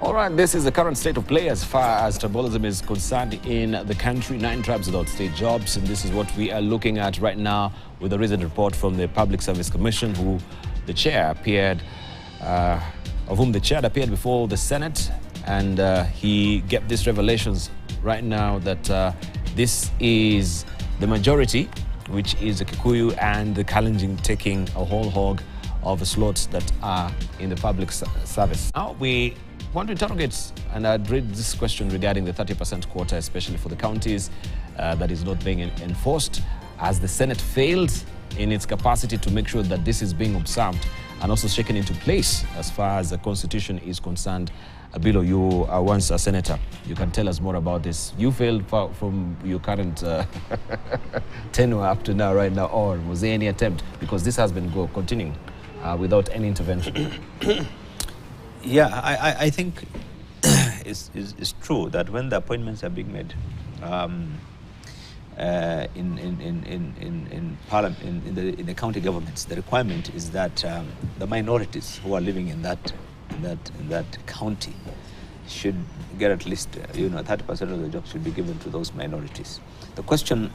All right, this is the current state of play as far as tribalism is concerned in the country. 9 tribes without state jobs, and this is what we are looking at right now with a recent report from the Public Service Commission, of whom the chair appeared before the Senate, and he gave these revelations right now that this is the majority, which is the Kikuyu and the Kalenjin, taking a whole hog of slots that are in the public service. Now we want to interrogate and address this question regarding the 30% quota, especially for the counties, that is not being enforced, as the Senate failed in its capacity to make sure that this is being observed and also shaken into place as far as the Constitution is concerned. Abilo, you are once a senator. You can tell us more about this. You failed from your current tenure up to now, right now, or was there any attempt? Because this has been continuing without any intervention. Yeah, I think it's true that when the appointments are being made in Parliament, in the county governments, the requirement is that the minorities who are living in that county should get at least 30% of the jobs should be given to those minorities. The question,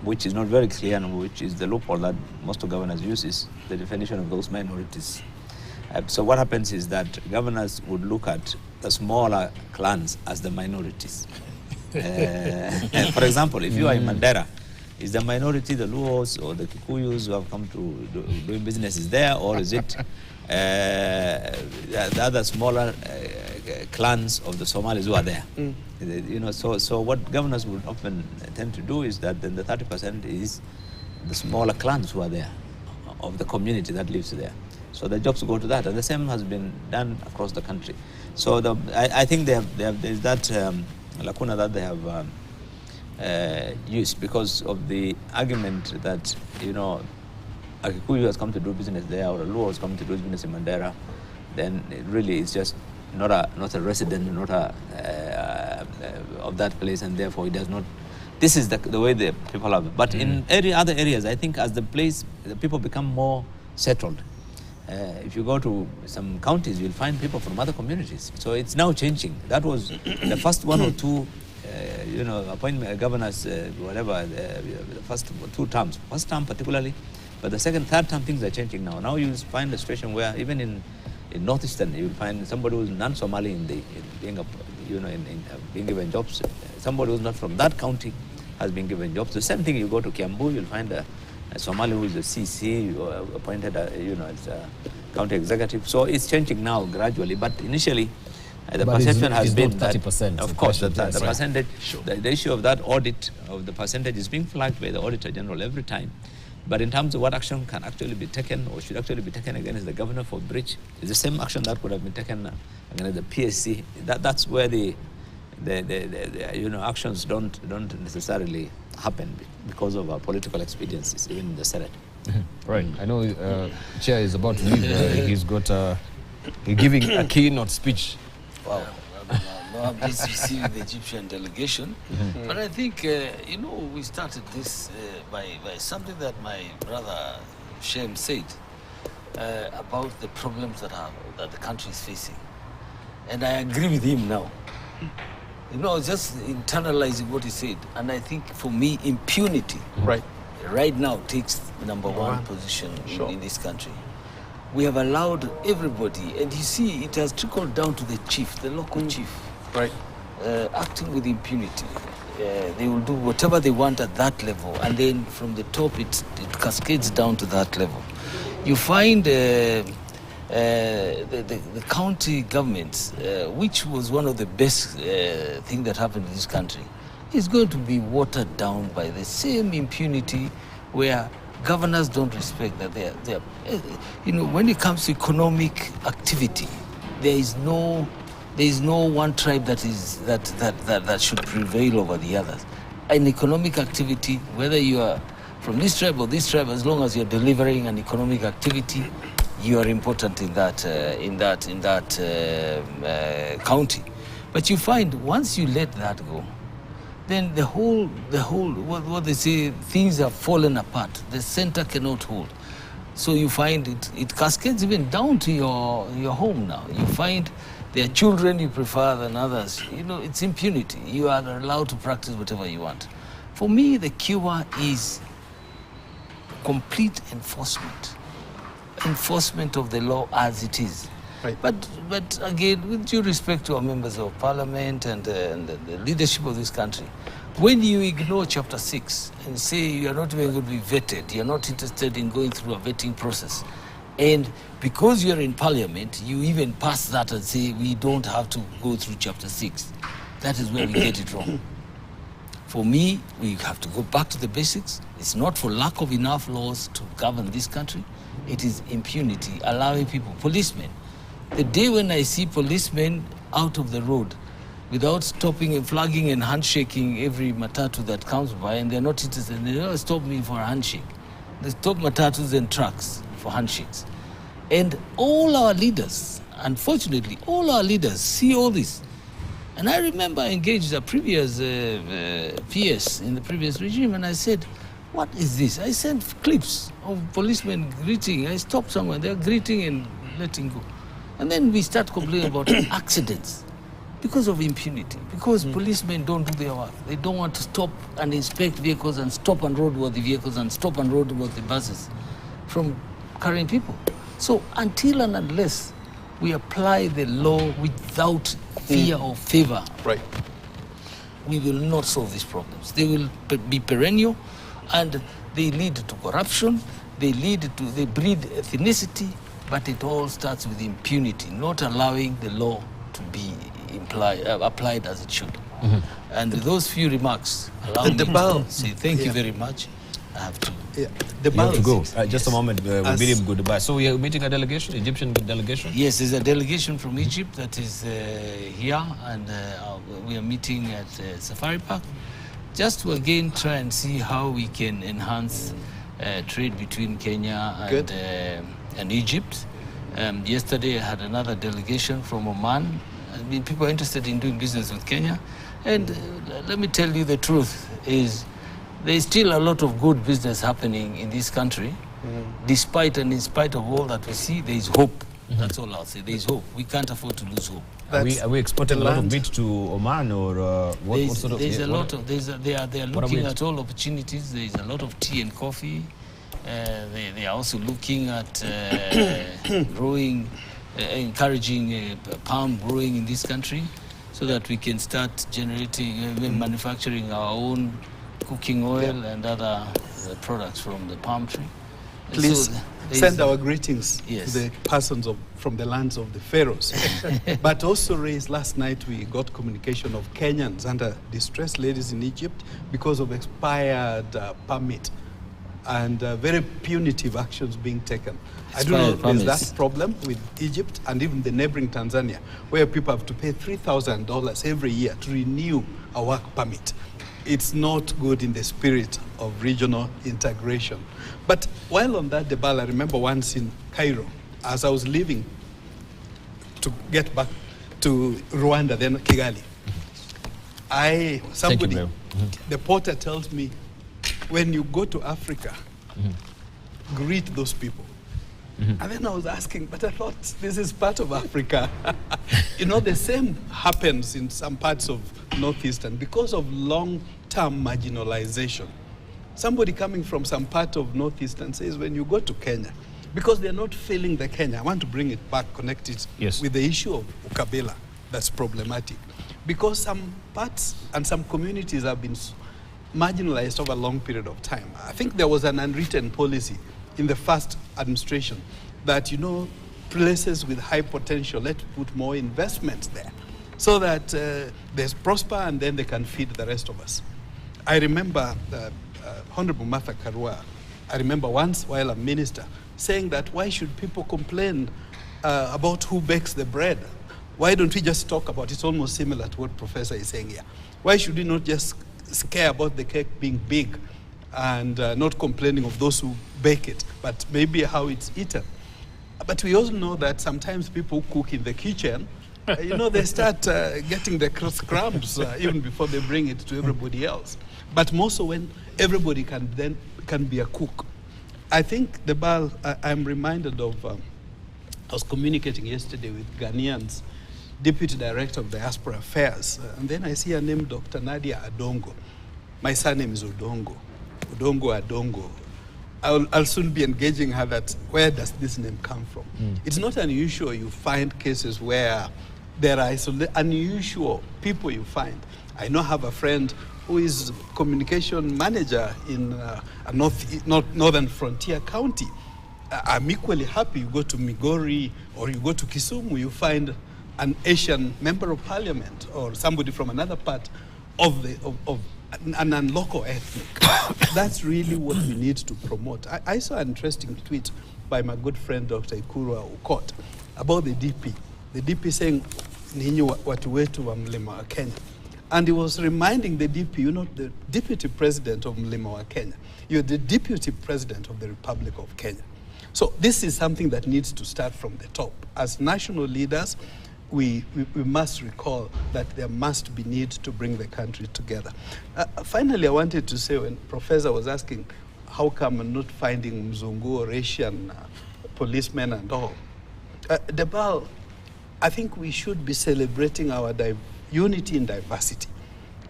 which is not very clear and which is the loophole that most of governors use, is the definition of those minorities. So what happens is that governors would look at the smaller clans as the minorities. For example, if you are in Mandera, is the minority the Luos or the Kikuyus who have come to doing businesses there, or is it the other smaller clans of the Somalis who are there? So what governors would often tend to do is that then the 30% is the smaller clans who are there, of the community that lives there. So the jobs go to that, and the same has been done across the country. So I think there's that lacuna that they have used because of the argument that a Kikuyu has come to do business there, or a Luo has come to do business in Mandera. Then it really is just not a resident, not of that place, and therefore it does not. This is the way the people have. But in other areas, I think as the people become more settled. If you go to some counties, you'll find people from other communities. So it's now changing. That was the first 1 or 2, appointment governors, whatever, the first 2 terms. First term particularly, but the second, third term, things are changing now. Now you'll find a situation where even in Northeastern, you'll find somebody who's non-Somali being given jobs. Somebody who's not from that county has been given jobs. The same thing, you go to Kiambu, you'll find a Somali who is a CC appointed, as a county executive. So it's changing now gradually, but initially the perception has been 30%. Of course, the percentage, the issue of that audit of the percentage is being flagged by the Auditor General every time. But in terms of what action can actually be taken or should actually be taken against the governor for breach, it's the same action that could have been taken against the PSC. That's where the actions don't necessarily happen because of our political expediencies, even in the Senate. Right. I know Chair is about to leave. He's got giving a keynote speech. Wow. No, I'm just receiving the Egyptian delegation. But I think, we started this by something that my brother Shem said about the problems that the country is facing. And I agree with him now. Just internalizing what he said. And I think for me, impunity right now takes number one position in this country. We have allowed everybody, and you see, it has trickled down to the chief, the local chief, acting with impunity. They will do whatever they want at that level, and then from the top, it cascades down to that level. You find the county governments, which was one of the best thing that happened in this country, is going to be watered down by the same impunity where governors don't respect that they're when it comes to economic activity, there is no one tribe that should prevail over the others. In economic activity, whether you are from this tribe or this tribe, as long as you're delivering an economic activity, you are important in that county. But you find once you let that go, then the whole what they say, things have fallen apart. The center cannot hold. So you find it cascades even down to your home now. You find Their children you prefer than others. You know, it's impunity. You are allowed to practice whatever you want. For me, the cure is complete enforcement. Enforcement of the law as it is. Right. But again, with due respect to our members of parliament and the leadership of this country, when you ignore Chapter 6 and say you are not even going to be vetted, you are not interested in going through a vetting process, and because you are in parliament, you even pass that and say we don't have to go through Chapter 6, that is where we get it wrong. For me, we have to go back to the basics. It's not for lack of enough laws to govern this country. It is impunity, allowing people, policemen. The day when I see policemen out of the road without stopping and flagging and handshaking every matatu that comes by, and they're not interested, they don't stop me for a handshake. They stop matatus and trucks for handshakes. And all our leaders, unfortunately, all our leaders see all this. And I remember I engaged a previous PS in the previous regime, and I said, what is this? I sent clips of policemen greeting. I stopped somewhere, they're greeting and letting go. And then we start complaining about accidents because of impunity, because policemen don't do their work. They don't want to stop and inspect vehicles and stop and roadworthy vehicles and stop and roadworthy buses from carrying people. So until and unless we apply the law without fear or favor, Right. we will not solve these problems. They will be perennial, and they lead to corruption, they breed ethnicity, but it all starts with impunity, not allowing the law to be applied as it should. And with those few remarks, allow me to say thank you very much. I have to. Yeah. You have to go. Just Yes. a moment. We bid him goodbye. So we are meeting a delegation, Egyptian delegation? Yes, there's a delegation from Egypt that is here, and we are meeting at Safari Park, just to again try and see how we can enhance trade between Kenya and Egypt. Yesterday I had another delegation from Oman. I mean, people are interested in doing business with Kenya. And let me tell you the truth is there's still a lot of good business happening in this country. Despite and in spite of all that we see, there is hope. That's all I'll say. There is hope. We can't afford to lose hope. Are we exporting a lot of meat to Oman, or what sort of? There's a lot of. They are looking at all opportunities. There is a lot of tea and coffee. They are also looking at growing, encouraging palm growing in this country, so that we can start generating, manufacturing our own cooking oil and other products from the palm tree. Please So send our greetings Yes. to the persons from the lands of the pharaohs. But also raised last night, we got communication of Kenyans under distressed ladies in Egypt because of expired permit and very punitive actions being taken. I don't know if there's that problem with Egypt and even the neighboring Tanzania, where people have to pay $3,000 every year to renew a work permit. It's not good in the spirit of regional integration. But while on that debate, I remember once in Cairo, as I was leaving to get back to Rwanda, then Kigali, the porter tells me, when you go to Africa, greet those people. And then I was asking, but I thought this is part of Africa. You know, the same happens in some parts of Northeastern because of long-term marginalization. Somebody coming from some part of Northeastern says, when you go to Kenya, because they're not feeling the Kenya, I want to bring it back, connect it with the issue of ukabila that's problematic. Because some parts and some communities have been marginalized over a long period of time. I think there was an unwritten policy in the first administration that, you know, places with high potential, let's put more investment there so that there's prosper and then they can feed the rest of us. I remember Honorable Martha Karua, I remember once while a minister saying that why should people complain about who bakes the bread? Why don't we just talk about it? It's almost similar to what Professor is saying here. Why should we not just care about the cake being big and not complaining of those who bake it, but maybe how it's eaten? But we also know that sometimes people who cook in the kitchen, you know, they start getting the crumbs even before they bring it to everybody else. But more so when everybody can be a cook. I think the Baal, I'm reminded of, I was communicating yesterday with Ghanaians Deputy Director of Diaspora Affairs. And then I see her name, Dr. Nadia Adongo. My surname is Odongo. Adongo. I'll soon be engaging her that where does this name come from? It's not unusual you find cases where there are unusual people you find. I know I have a friend who is communication manager in a northern frontier county. I'm equally happy you go to Migori or you go to Kisumu, you find an Asian member of parliament or somebody from another part of an local ethnic. That's really what we need to promote. I saw an interesting tweet by my good friend Dr. Ikuru Ukot about the DP. The DP saying, ninyi watu wetu wa mlima wa Kenya. And he was reminding the DP, you're not the deputy president of mlima wa Kenya. You're the deputy president of the Republic of Kenya. So this is something that needs to start from the top. As national leaders, we must recall that there must be need to bring the country together. Finally, I wanted to say, when Professor was asking, how come I'm not finding Mzungu or Asian policemen and all? Debal, I think we should be celebrating our unity in diversity.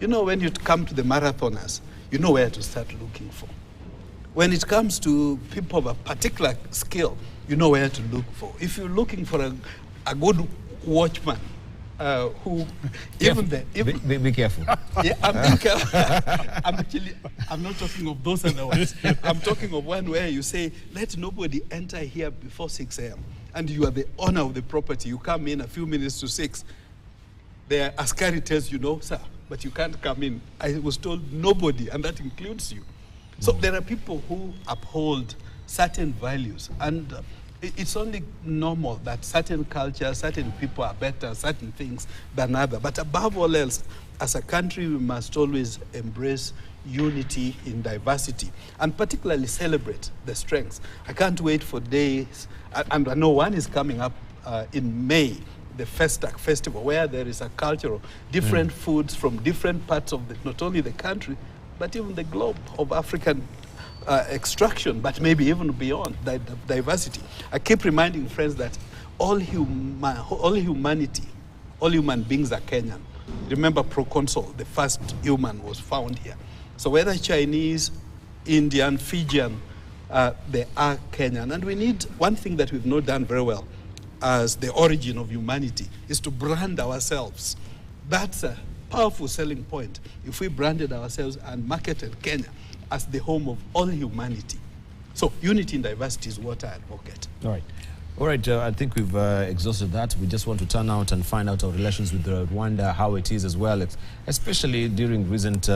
You know, when you come to the marathoners, you know where to start looking for. When it comes to people of a particular skill, you know where to look for. If you're looking for a good watchman, who careful. Be careful. Yeah, I'm being careful. I'm not talking of those other ones. I'm talking of one where you say, let nobody enter here before 6 a.m. and you are the owner of the property. You come in a few minutes to 6. The askari tells you, no, sir, but you can't come in. I was told nobody, and that includes you. So there are people who uphold certain values, and it's only normal that certain cultures, certain people are better, certain things than others. But above all else, as a country, we must always embrace unity in diversity, and particularly celebrate the strengths. I can't wait for days, and I know one is coming up in May, the Festac festival, where there is a culture of different foods from different parts of not only the country, but even the globe of African extraction, but maybe even beyond diversity. I keep reminding friends that all humanity, all human beings are Kenyan. Remember Proconsul, the first human was found here. So whether Chinese, Indian, Fijian, they are Kenyan. And we need, one thing that we've not done very well as the origin of humanity is to brand ourselves. That's a powerful selling point. If we branded ourselves and marketed Kenya as the home of all humanity. So unity in diversity is what I advocate. All right, I think we've exhausted that. We just want to turn out and find out our relations with Rwanda, how it is as well, especially during recent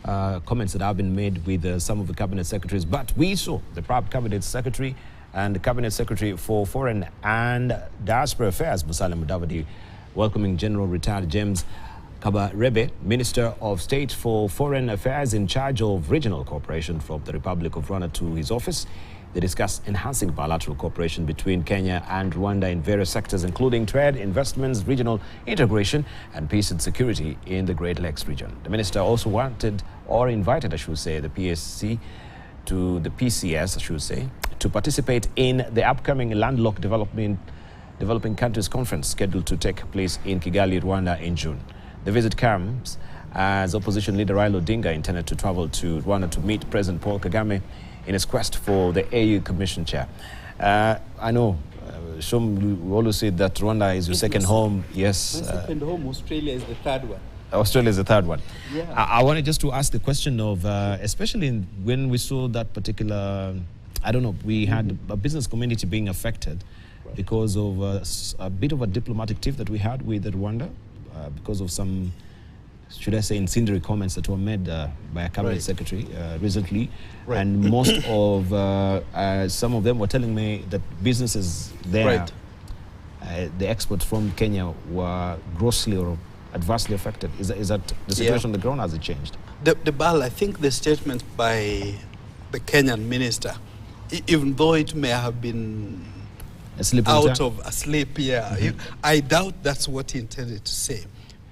comments that have been made with some of the cabinet secretaries. But we saw the proud cabinet secretary and the cabinet secretary for foreign and diaspora affairs, Musalia Mudavadi, welcoming General Retired James Kabarebe, Minister of State for Foreign Affairs in charge of regional cooperation from the Republic of Rwanda, to his office. They discussed enhancing bilateral cooperation between Kenya and Rwanda in various sectors, including trade, investments, regional integration, and peace and security in the Great Lakes region. The minister also invited, I should say, the PCS, to participate in the upcoming landlocked developing countries conference scheduled to take place in Kigali, Rwanda in June. The visit comes as opposition leader Raila Odinga intended to travel to Rwanda to meet President Paul Kagame in his quest for the AU Commission chair. I know, Shom, we always say that Rwanda is your second home. Yes. My second home, Australia is the third one. Australia is the third one. Yeah. I wanted just to ask the question of, especially when we saw that particular, I don't know, we had a business community being affected because of a bit of a diplomatic tiff that we had with Rwanda, because of some, should I say, incendiary comments that were made by a cabinet secretary recently. And most of, some of them were telling me that businesses there, the exports from Kenya were grossly or adversely affected. Is that the situation on the ground? Has it changed? I think the statement by the Kenyan minister, even though it may have been out of a sleep, I doubt that's what he intended to say.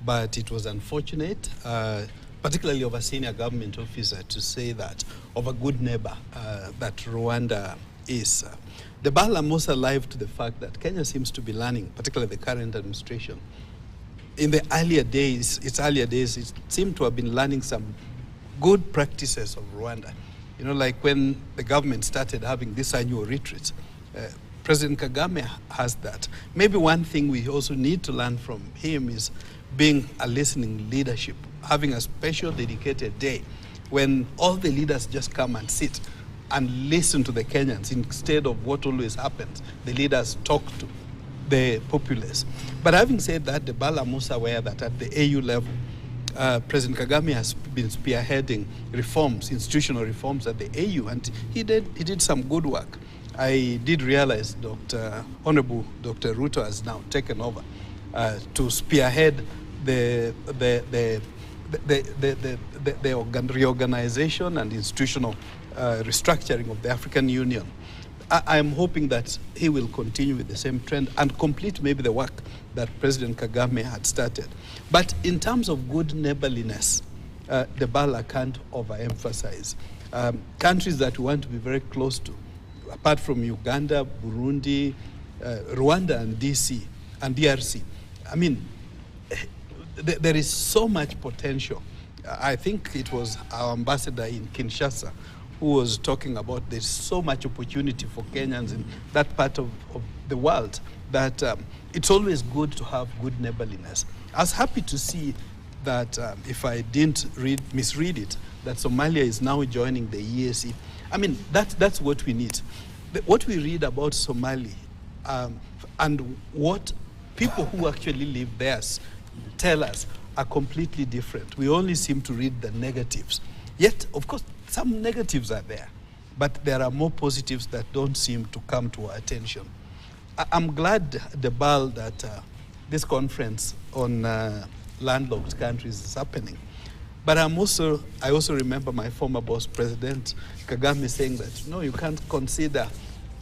But it was unfortunate, particularly of a senior government officer, to say that of a good neighbor that Rwanda is. the Bal are most alive to the fact that Kenya seems to be learning, particularly the current administration. In the earlier days, it seemed to have been learning some good practices of Rwanda. You know, like when the government started having this annual retreats, President Kagame has that. Maybe one thing we also need to learn from him is being a listening leadership, having a special dedicated day when all the leaders just come and sit and listen to the Kenyans instead of what always happens. The leaders talk to the populace. But having said that, the Bal are most aware that at the AU level, President Kagame has been spearheading reforms, institutional reforms at the AU, and he did some good work. I did realize Honorable Dr. Ruto has now taken over to spearhead the reorganization and institutional restructuring of the African Union. I am hoping that he will continue with the same trend and complete maybe the work that President Kagame had started. But in terms of good neighborliness, the Bala can't overemphasize. Countries that we want to be very close to, apart from Uganda, Burundi, Rwanda and DRC. I mean, there is so much potential. I think it was our ambassador in Kinshasa who was talking about there's so much opportunity for Kenyans in that part of the world that it's always good to have good neighborliness. I was happy to see that, if I didn't misread it, that Somalia is now joining the EAC. I mean, that's what we need. What we read about Somali and what people who actually live there tell us are completely different. We only seem to read the negatives. Yet, of course, some negatives are there, but there are more positives that don't seem to come to our attention. I'm glad, Debal, that this conference on landlocked countries is happening. But I also remember my former boss, President Kagame, saying that, no, you can't consider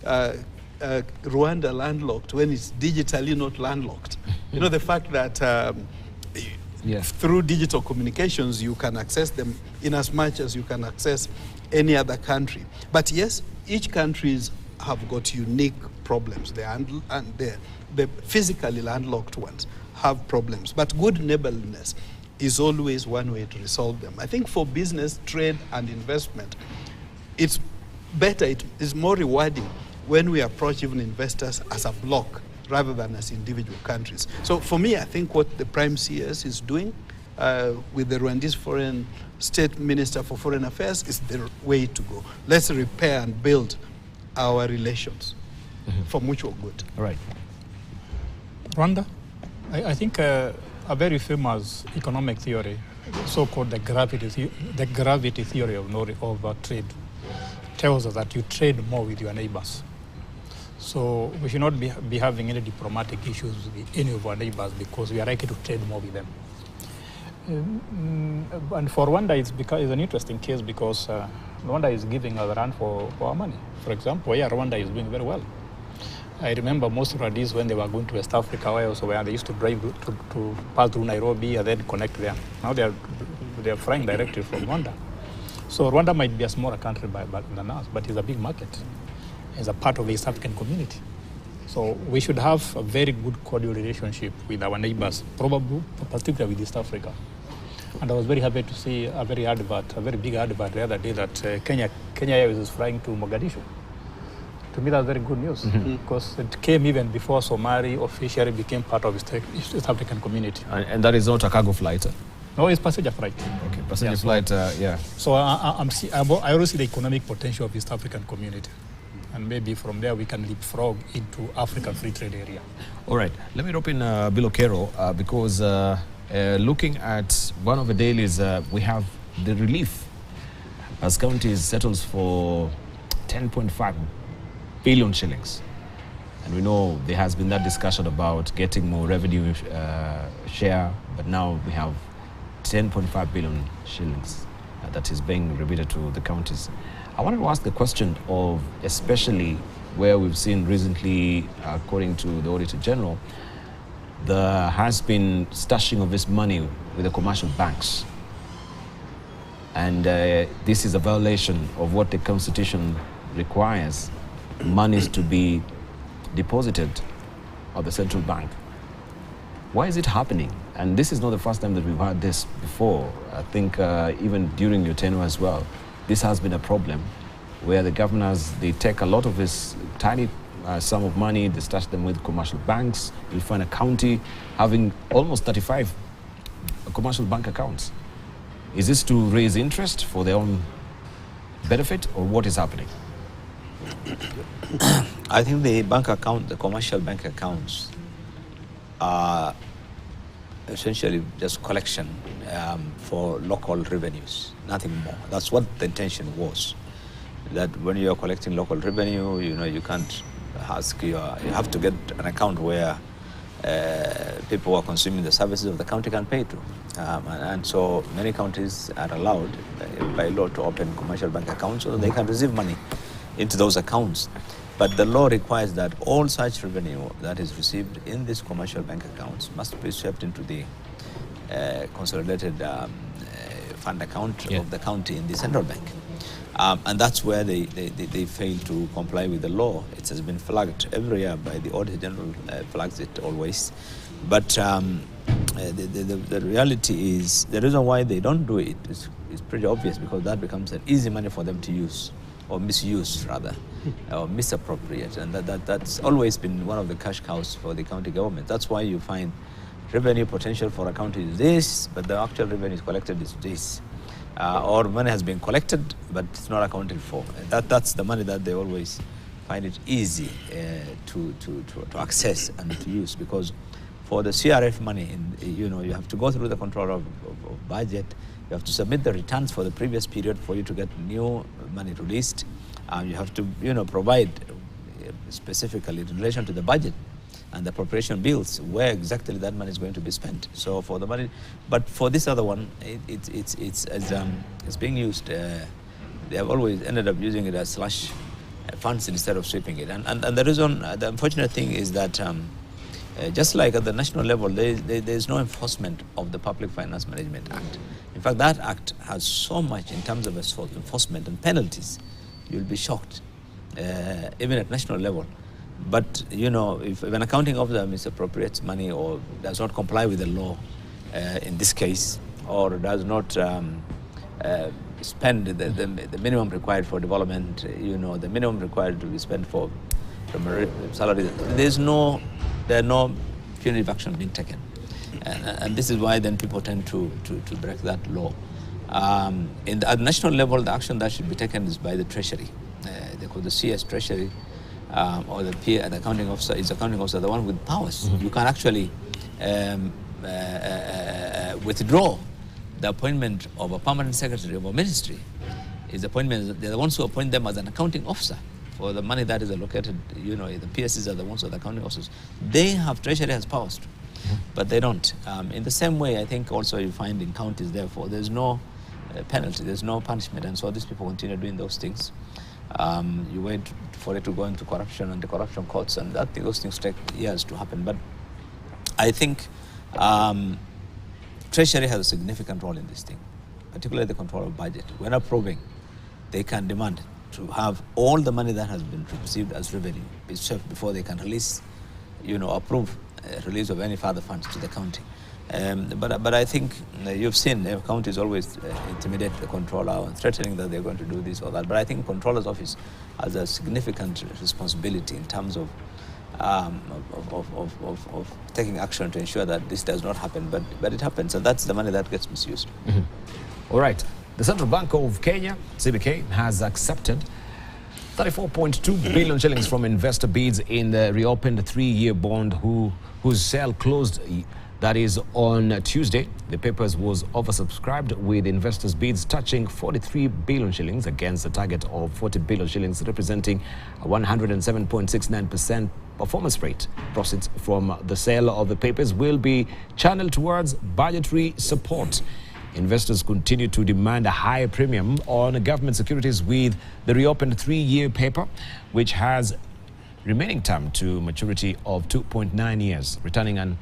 Rwanda landlocked when it's digitally not landlocked. You know, the fact that through digital communications, you can access them in as much as you can access any other country. But yes, each countries have got unique problems. The physically landlocked ones have problems. But good neighborliness is always one way to resolve them. I think for business, trade, and investment, it's better, it is more rewarding when we approach even investors as a bloc rather than as individual countries. So for me, I think what the Prime CS is doing with the Rwandese Foreign State Minister for Foreign Affairs is the way to go. Let's repair and build our relations for mutual good. All right. Rwanda, I think a very famous economic theory, so-called the gravity theory of trade, tells us that you trade more with your neighbors. So we should not be having any diplomatic issues with any of our neighbors because we are likely to trade more with them. And for Rwanda, it's an interesting case because Rwanda is giving us a run for our money. For example, Rwanda is doing very well. I remember most Rwandese when they were going to West Africa, where they used to drive to pass through Nairobi and then connect there. Now they are flying directly from Rwanda. So Rwanda might be a smaller country than us, but it's a big market. It's a part of the East African community. So we should have a very good cordial relationship with our neighbors, probably particularly with East Africa. And I was very happy to see a very big advert the other day that Kenya Airways is flying to Mogadishu. To me, that's very good news because it came even before Somali officially became part of East African community. And that is not a cargo flight? No, it's passenger flight. Okay, passenger flight, So I always see the economic potential of East African community. And maybe from there we can leapfrog into African free trade area. All right, let me drop in Bill Okero because looking at one of the dailies, we have the relief as counties settles for 10.5 billion shillings. And we know there has been that discussion about getting more revenue share, but now we have 10.5 billion shillings that is being remitted to the counties. I wanted to ask the question of, especially where we've seen recently, according to the Auditor General, there has been stashing of this money with the commercial banks. And this is a violation of what the Constitution requires monies to be deposited at the central bank. Why is it happening? And this is not the first time that we've had this before. I think even during your tenure as well, this has been a problem where the governors, they take a lot of this tiny sum of money, they stash them with commercial banks. You'll find a county having almost 35 commercial bank accounts. Is this to raise interest for their own benefit, or what is happening? I think the bank account, the commercial bank accounts, are essentially just collection for local revenues, nothing more. That's what the intention was. That when you are collecting local revenue, you can't ask you have to get an account where people who are consuming the services of the county can pay to. And so many counties are allowed by law to open commercial bank accounts so that they can receive money into those accounts. But the law requires that all such revenue that is received in these commercial bank accounts must be swept into the consolidated fund account of the county in the central bank. And that's where they fail to comply with the law. It has been flagged every year by the Auditor General, flags it always. But the reality is, the reason why they don't do it is pretty obvious, because that becomes an easy money for them to use, or misuse rather, or misappropriate. And that's always been one of the cash cows for the county government. That's why you find revenue potential for a county is this, but the actual revenue is collected is this. Or money has been collected, but it's not accounted for. That's the money that they always find it easy to access and to use, because for the CRF money, you have to go through the control of budget. You have to submit the returns for the previous period for you to get new money released. You have to, provide specifically in relation to the budget and the appropriation bills where exactly that money is going to be spent. So for the money, but for this other one, it's being used. They have always ended up using it as slush funds instead of sweeping it. And the reason, the unfortunate thing is that just like at the national level, there is no enforcement of the Public Finance Management Act. In fact, that act has so much in terms of enforcement and penalties. You'll be shocked, even at national level. But, if an accounting officer misappropriates money or does not comply with the law, in this case, or does not spend the minimum required for development, the minimum required to be spent for salary, there are no punitive action being taken. And this is why then people tend to break that law. At national level, the action that should be taken is by the Treasury. They call the CS Treasury. Or the accounting officer is the accounting officer, the one with powers. You can actually withdraw the appointment of a permanent secretary of a ministry. Is appointment, they're the ones who appoint them as an accounting officer for the money that is allocated. The PSCs are the ones who are the accounting officers. Treasury has powers too, but they don't. In the same way, I think also you find in counties, therefore, there's no penalty, there's no punishment, and so these people continue doing those things. You wait for it to go into corruption and the corruption courts, and those things take years to happen. But I think Treasury has a significant role in this thing, particularly the control of budget. When approving, they can demand to have all the money that has been received as revenue be served before they can release, approve release of any further funds to the county. But I think you've seen counties always intimidate the controller, threatening that they're going to do this or that. But I think controller's office has a significant responsibility in terms of taking action to ensure that this does not happen. But it happens, and that's the money that gets misused. All right. The Central Bank of Kenya, CBK, has accepted 34.2 billion shillings from investor bids in the reopened 3-year bond whose sale closed. That is on Tuesday. The papers was oversubscribed with investors' bids touching 43 billion shillings against a target of 40 billion shillings, representing a 107.69% performance rate. Proceeds from the sale of the papers will be channeled towards budgetary support. Investors continue to demand a higher premium on government securities with the reopened 3-year paper, which has remaining term to maturity of 2.9 years, returning an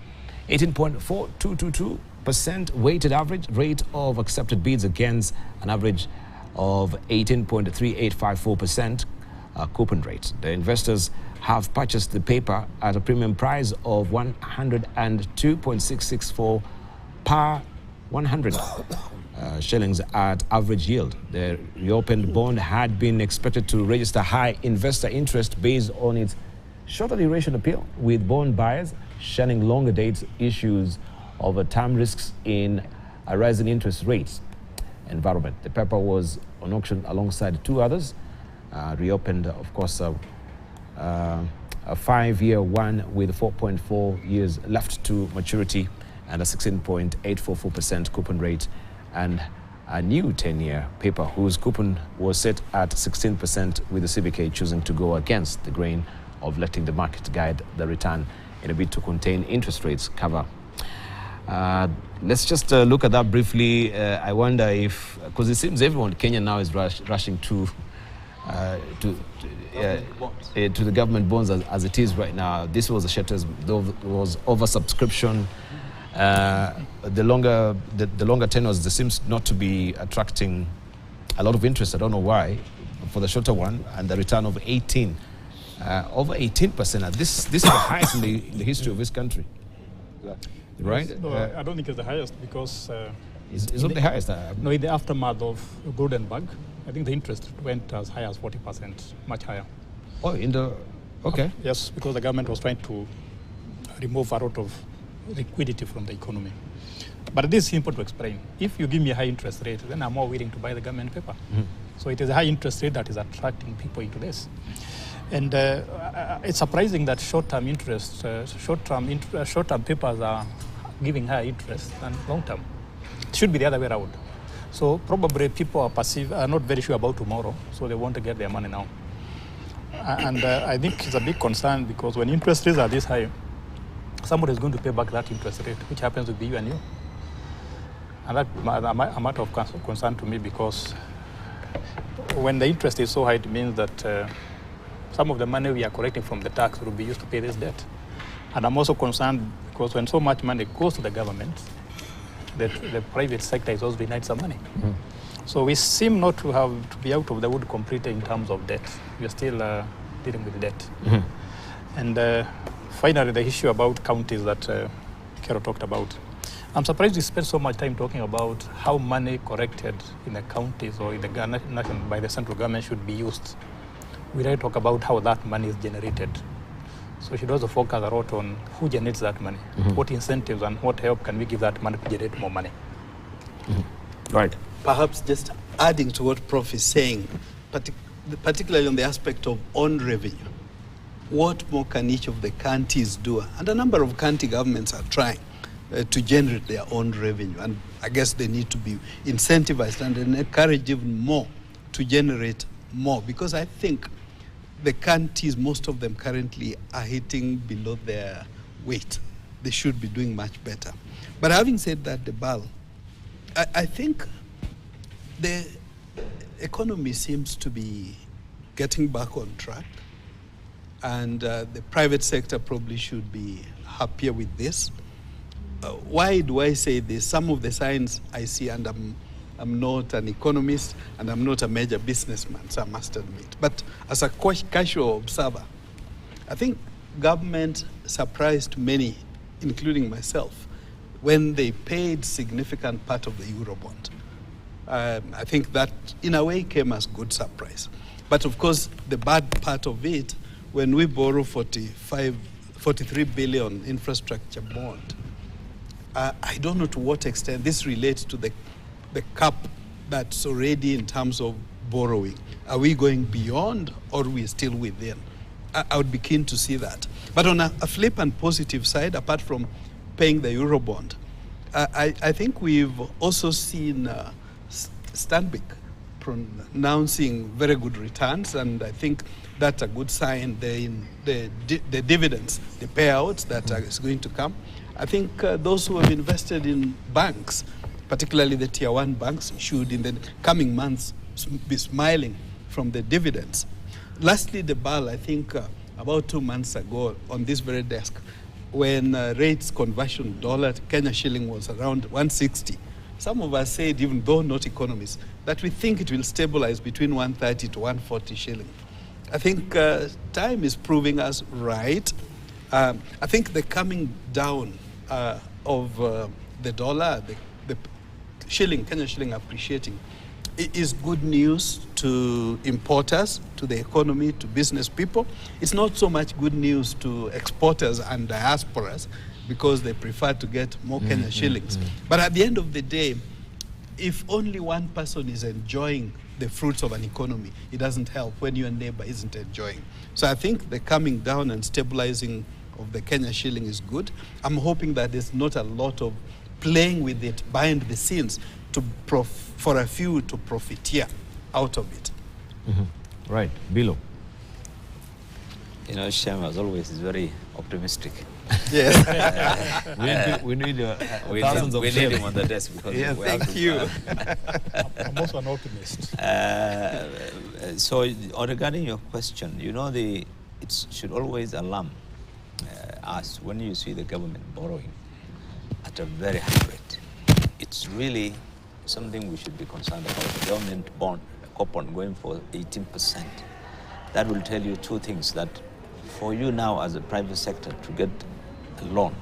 18.4222% weighted average rate of accepted bids against an average of 18.3854% coupon rate. The investors have purchased the paper at a premium price of 102.664 per 100 shillings at average yield. The reopened bond had been expected to register high investor interest based on its shorter duration appeal, with bond buyers shunning longer dates issues over term risks in a rising interest rates environment. The paper was on auction alongside two others, reopened, of course, a 5-year one with 4.4 years left to maturity and a 16.844% coupon rate, and a new 10-year paper whose coupon was set at 16%, with the CBK choosing to go against the grain of letting the market guide the return in a bid to contain interest rates cover. Let's just look at that briefly. I wonder if, because it seems everyone in Kenya now is rushing to the government bonds as it is right now. This was a shares, there was oversubscription. The longer tenors, there seems not to be attracting a lot of interest. I don't know why for the shorter one, and the return of 18, over 18%. This is the highest in the history of this country, right? No, I don't think it's the highest because it's not the highest. No, in the aftermath of Goldenberg, I think the interest went as high as 40%, much higher. Oh, okay. Yes, because the government was trying to remove a lot of liquidity from the economy. But this is simple to explain. If you give me a high interest rate, then I'm more willing to buy the government paper. So it is a high interest rate that is attracting people into this. And it's surprising that short-term interest, short-term papers are giving higher interest than long-term. It should be the other way around. So probably people are not very sure about tomorrow, so they want to get their money now. And I think it's a big concern because when interest rates are this high, somebody is going to pay back that interest rate, which happens to be you and you. And that's a matter of concern to me, because when the interest is so high, it means that some of the money we are collecting from the tax will be used to pay this debt. And I'm also concerned because when so much money goes to the government, the private sector is also denied some money. So we seem not to be out of the wood completely in terms of debt. We are still dealing with debt. And finally, the issue about counties that Kero talked about. I'm surprised we spend so much time talking about how money collected in the counties or in the by the central government should be used. We don't talk about how that money is generated. So we should also focus a lot on who generates that money, what incentives and what help can we give that money to generate more money. Right. Perhaps just adding to what Prof is saying, particularly on the aspect of own revenue. What more can each of the counties do? And a number of county governments are trying to generate their own revenue. And I guess they need to be incentivized and encouraged even more to generate more, because I think the counties, most of them currently are hitting below their weight. They should be doing much better. But having said that, I think the economy seems to be getting back on track, and the private sector probably should be happier with this. Why do I say this? Some of the signs I see, and I'm not an economist and I'm not a major businessman, so I must admit. But as a casual observer, I think government surprised many, including myself, when they paid significant part of the Eurobond. I think that, in a way, came as good surprise. But of course, the bad part of it, when we borrow 43 billion infrastructure bond, I don't know to what extent this relates to the cap that's already in terms of borrowing. Are we going beyond, or are we still within? I would be keen to see that. But on a flip and positive side, apart from paying the Eurobond, I think we've also seen Stanbic pronouncing very good returns, and I think that's a good sign. The dividends, the payouts that is going to come. I think those who have invested in banks, particularly the tier 1 banks, should in the coming months be smiling from the dividends. Lastly, the BAL, I think about 2 months ago on this very desk, when rates conversion dollar to Kenya shilling was around 160, some of us said, even though not economists, that we think it will stabilize between 130 to 140 shilling. I think time is proving us right. I think the coming down of the dollar, the shilling, Kenya shilling appreciating, is good news to importers, to the economy, to business people. It's not so much good news to exporters and diasporas because they prefer to get more Kenya shillings. But at the end of the day, if only one person is enjoying the fruits of an economy, it doesn't help when your neighbor isn't enjoying. So I think the coming down and stabilizing of the Kenya shilling is good. I'm hoping that there's not a lot of playing with it behind the scenes for a few to profiteer out of it. Right, Bilo. You know, Shem, as always, is very optimistic. Yes. We need thousands of we Shem. need him on the desk because Yeah, we have thank to- you. I'm also an optimist. So regarding your question, you know, it should always alarm us when you see the government borrowing at a very high rate. It's really something we should be concerned about. The government bond coupon going for 18%. That will tell you two things: that for you now as a private sector to get a loan,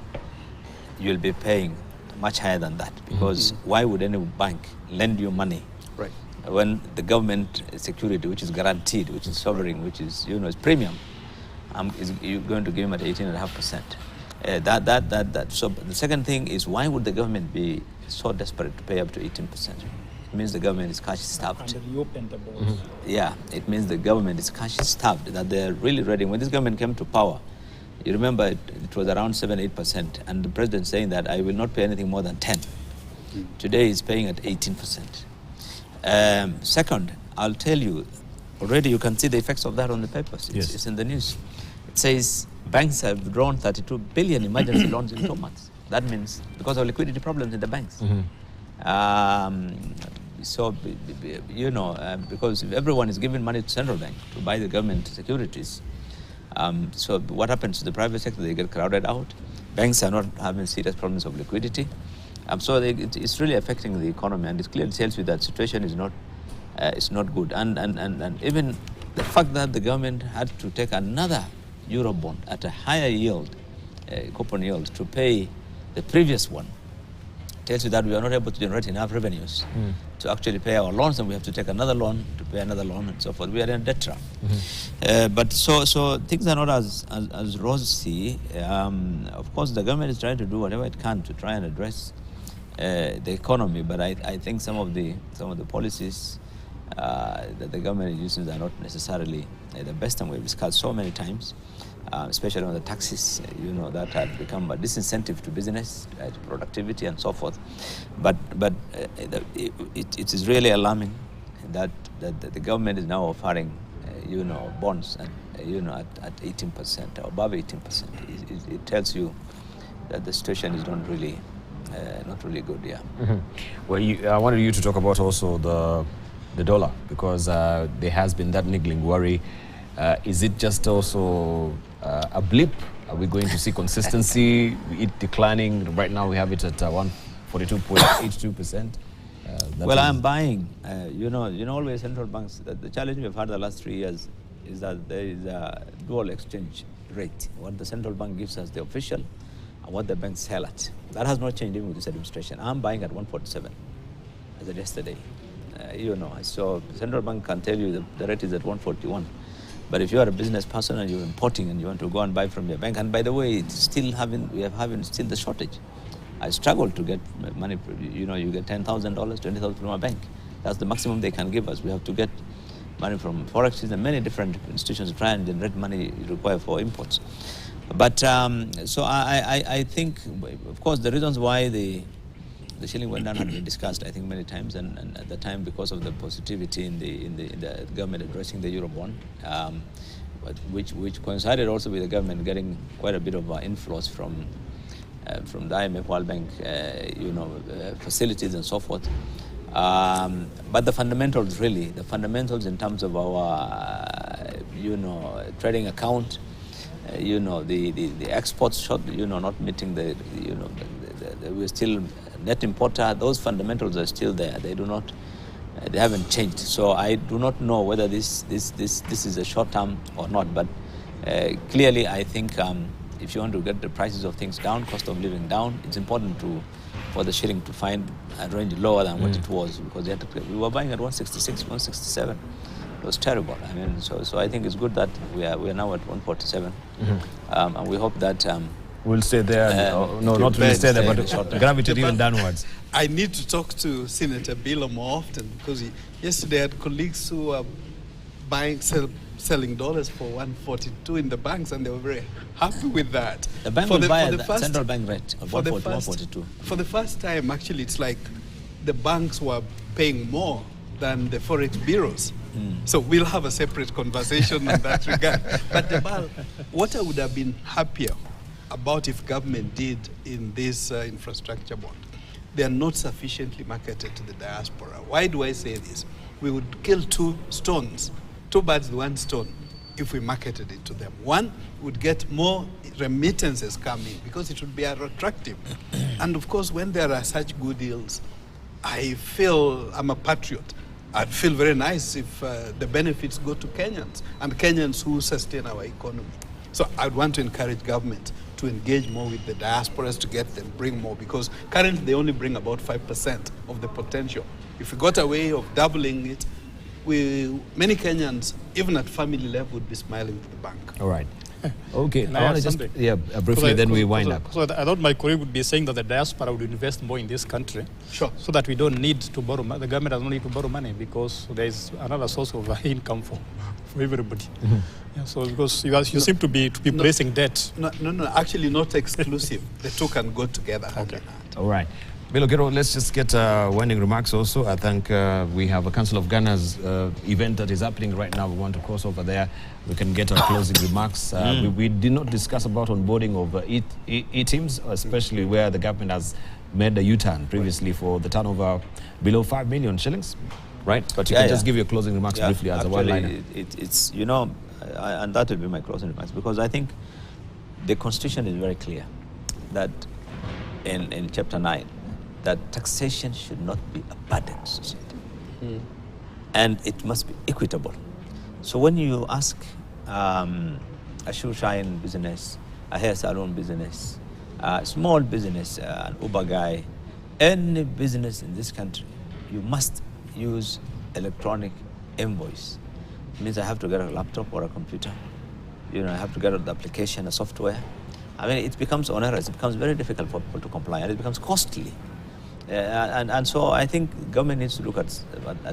you'll be paying much higher than that, because why would any bank lend you money Right. when the government security, which is guaranteed, which is sovereign, which is, you know, is premium, is you're going to give them at 18.5%. So the second thing is, why would the government be so desperate to pay up to 18%? It means the government is cash starved. And reopen the bonds. Yeah, it means the government is cash starved, that they're really ready. When this government came to power, you remember it was around 7-8%, and the president saying that I will not pay anything more than 10. Today he's paying at 18%. Second, I'll tell you, already you can see the effects of that on the papers. It's in the news. It says banks have drawn 32 billion emergency loans in 2 months. That means because of liquidity problems in the banks. So, you know, because if everyone is giving money to central bank to buy the government securities, so what happens to the private sector? They get crowded out. Banks are not having serious problems of liquidity. So it's really affecting the economy, and it clearly tells you that situation is not good. And even the fact that the government had to take another euro bond at a higher yield, coupon yield, to pay the previous one, tells you that we are not able to generate enough revenues to actually pay our loans, and we have to take another loan to pay another loan and so forth. We are in a debt trap. But so things are not as rosy. Of course, the government is trying to do whatever it can to try and address the economy, but I think some of the policies that the government is using are not necessarily the best, and we've discussed so many times, especially on the taxes, you know, that have become a disincentive to business, to productivity and so forth. But it is really alarming that the government is now offering, you know, bonds at 18% or above 18%. It tells you that the situation is not really good. Yeah. Well, I wanted you to talk about also the dollar, because there has been that niggling worry. Is it just also a blip? Are we going to see consistency, it declining? Right now we have it at 142.82%. Well, I'm buying. You know, always central banks, the challenge we've had the last 3 years is that there is a dual exchange rate. What the central bank gives us, the official, and what the banks sell at. That has not changed even with this administration. I'm buying at 147 as of yesterday. You know, so the central bank can tell you the rate is at 141. But if you are a business person and you're importing and you want to go and buy from your bank, and by the way, we are having still the shortage. I struggle to get money. You know, you get $10,000, $20,000 from a bank. That's the maximum they can give us. We have to get money from forex and many different institutions to try and generate money required for imports. But so I think, of course, the reasons why the shilling went down had been discussed, I think, many times, and at the time, because of the positivity in the government addressing the euro bond, which coincided also with the government getting quite a bit of inflows from the IMF, World Bank, facilities and so forth. But the fundamentals in terms of our, trading account, the exports, not meeting we're still net importer. Those fundamentals are still there. They do not They haven't changed. So I do not know whether this is a short term or not. But clearly, I think if you want to get the prices of things down, cost of living down, it's important for the shilling to find a range lower than what it was, because we were buying at 166, 167. It was terrible. I mean, so I think it's good that we are now at 147, and we hope that we'll stay there. No, not really stay there, but gravitate even downwards. I need to talk to Senator Bilo more often, because yesterday I had colleagues who were selling dollars for 142 in the banks, and they were very happy with that. The bank will buy at the central bank rate of 142. For the first time, actually, it's like the banks were paying more than the forex bureaus. So we'll have a separate conversation in that regard. But what I would have been happier about if government did in this infrastructure bond, they are not sufficiently marketed to the diaspora. Why do I say this? We would kill two birds with one stone, if we marketed it to them. One, would get more remittances coming, because it would be attractive. And of course, when there are such good deals, I feel I'm a patriot. I'd feel very nice if the benefits go to Kenyans, and Kenyans who sustain our economy. So I'd want to encourage government to engage more with the diasporas to get them, bring more, because currently they only bring about 5% of the potential. If we got a way of doubling it, many Kenyans, even at family level, would be smiling to the bank. All right. Okay. I want to just briefly, then we wind up. So I thought my colleague would be saying that the diaspora would invest more in this country, sure, so that we don't need to borrow. The government does not need to borrow money, because there is another source of income for everybody. Yeah, so because you seem to be placing debt. No, actually not exclusive. The two can go together. Okay. All right. Bilo, let's just get winding remarks also. I think we have a Council of Ghana's event that is happening right now. We want to cross over there. We can get our closing remarks. We did not discuss about onboarding of e-teams, especially where the government has made a U-turn previously for the turnover below 5 million shillings, right? But you can just give your closing remarks briefly as a one-liner. It's and that will be my closing remarks, because I think the Constitution is very clear that in Chapter 9, that taxation should not be a burden to society. And it must be equitable. So when you ask a shoe shine business, a hair salon business, a small business, an Uber guy, any business in this country, you must use electronic invoice. It means I have to get a laptop or a computer. I have to get the application, a software. I mean, it becomes onerous. It becomes very difficult for people to comply, and it becomes costly. And so I think government needs to look at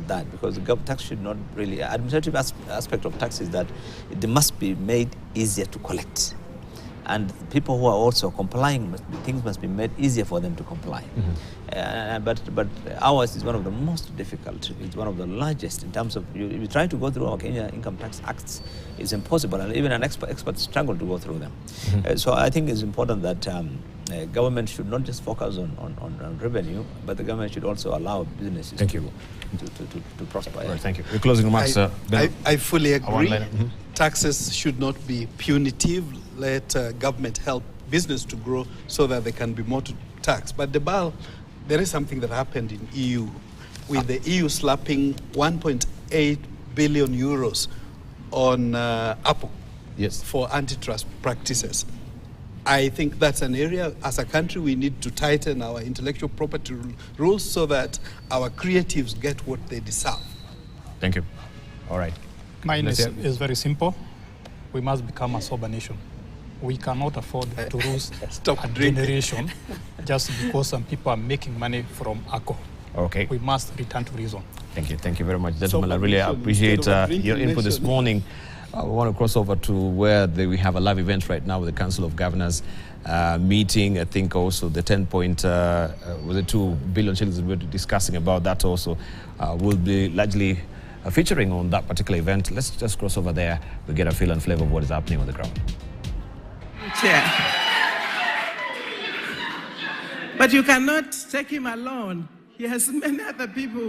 that, because the tax should not really, administrative aspect of tax is that it must be made easier to collect. And people who are also complying, things must be made easier for them to comply. But ours is one of the most difficult. It's one of the largest in terms of, you try to go through our Kenya Income Tax Acts, it's impossible, and even an expert struggle to go through them. So I think it's important that government should not just focus on revenue, but the government should also allow businesses to prosper. Right, thank you. Your closing remarks, I fully agree. Taxes should not be punitive. Let government help business to grow so that there can be more to tax. But there is something that happened in EU, with the EU slapping 1.8 billion euros on Apple for antitrust practices. I think that's an area, as a country, we need to tighten our intellectual property rules so that our creatives get what they deserve. Thank you. All right. Mine is very simple. We must become a sober nation. We cannot afford to lose a generation just because some people are making money from alcohol. Okay. We must return to reason. Thank you. Thank you very much, gentlemen. I really appreciate your input this morning. I want to cross over to where we have a live event right now with the Council of Governors meeting. I think also the 2 billion shillings we're discussing about that also will be largely featuring on that particular event. Let's just cross over there. We get a feel and flavor of what is happening on the ground. Chair. But you cannot take him alone. He has many other people